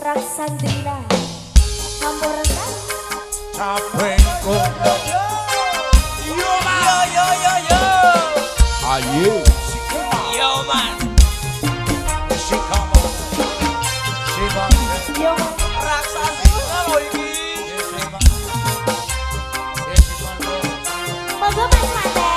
Raksandrina Hamburana capek kok yo ayo yo man si kamu si bang yo Raksasa lho iki si bang si bang monggo Mas Mate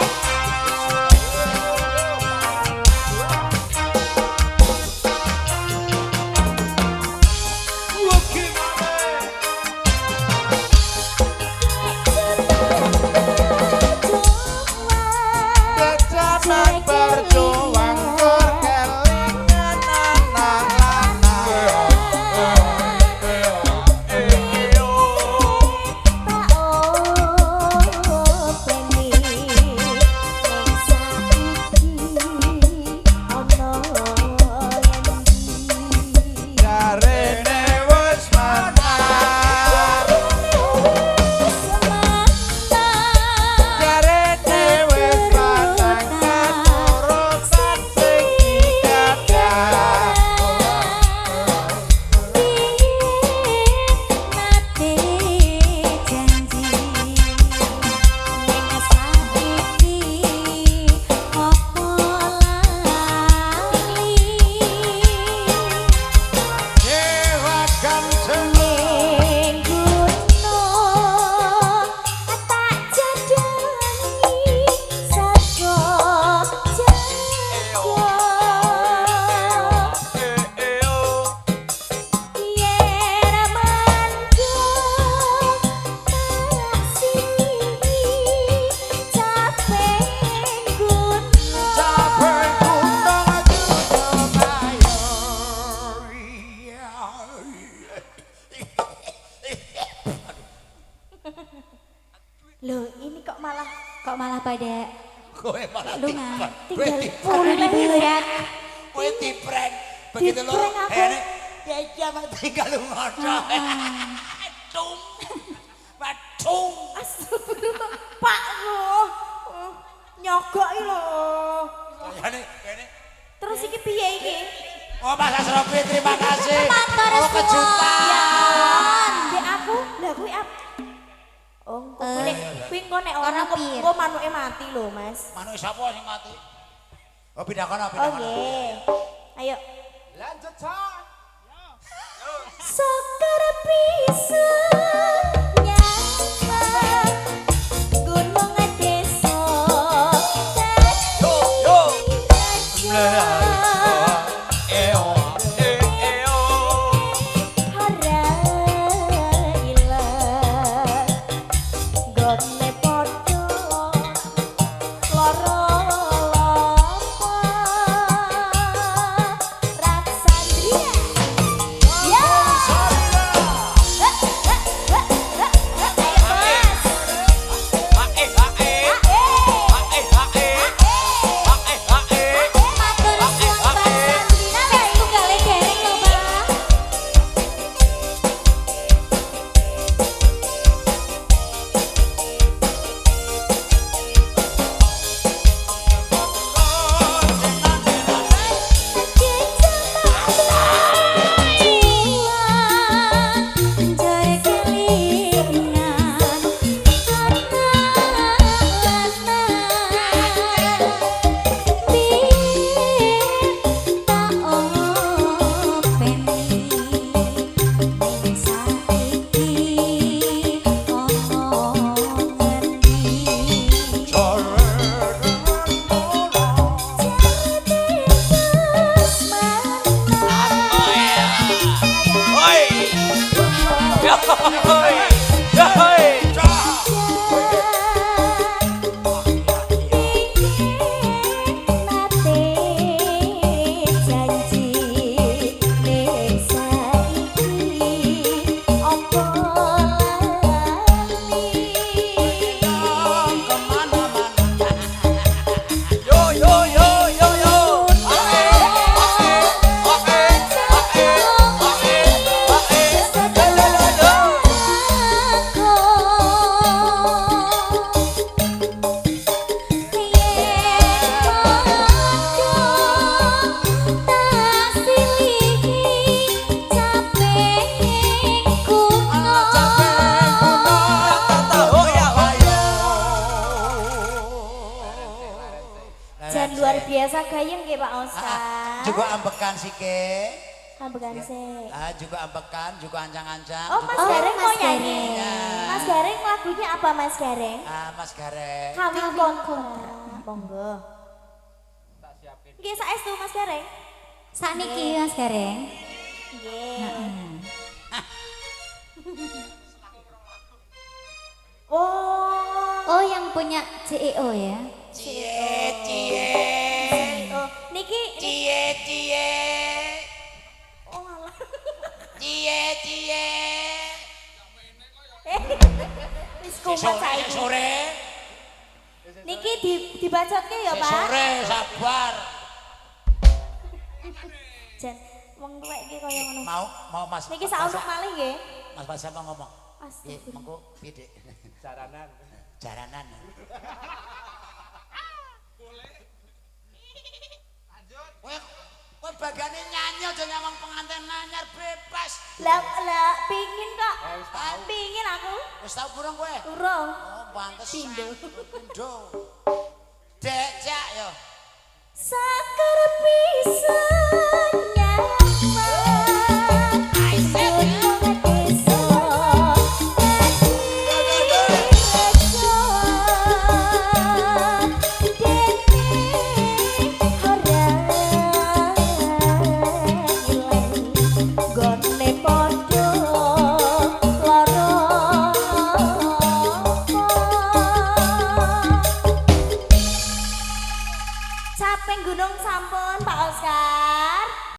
Loh, ini kok malah pada kowe malah lunga. tinggal Pulih ya. kowe diprank begitu lo Diprank aku. ya jangan tinggal ngono tung batung Astagfirullah, Pak lho. Nyogok iki lho. kene Terus iki piye iki? oh Mas Asrofi terima kasih Matur oh kejutan ya Dek aku, lha kuwi oh, kuwi engko nek ora engko manuke mati lho, Mas. manuk sapa sing mati oh pindah kono Oh nggih. Ayo. lanjut Cak Sekar bisa nyapa gunung desa yo Aku gayeng nggih Pak Oscar. Juga ambekan sike. Ambekan sih. Juga ambekan, juga ancang-ancang. Oh, Mas Gareng mau nyanyi. Iya. Mas Gareng lagunya apa Mas Gareng? Mas Gareng. Kawin kontra. Monggo. Nggih saestu Mas Gareng. Sakniki Mas Gareng. Nggih. Oh, yang punya CEO ya. Cie. Oh, niki Cie. Oh, alah. Cie. Wis kumat saiki. Sore. Niki dibacotke ya, Pak. Sore sabar. Jan wong tuwek iki kaya ngono. Mau Mas. Niki sak untuk malih nggih. Mas Pasha mau ngomong. Astagfirullah. Mengko piye, Dik? Jaranan. Kowe bagane nyanyi aja nyamang pengantin nanyar bebas. Lah pingin kok. Pingin aku. Wis tau burung kowe? Urung. Oh, pantes. Pindo. Pindo. Dek, Cak yo. Sakar pisah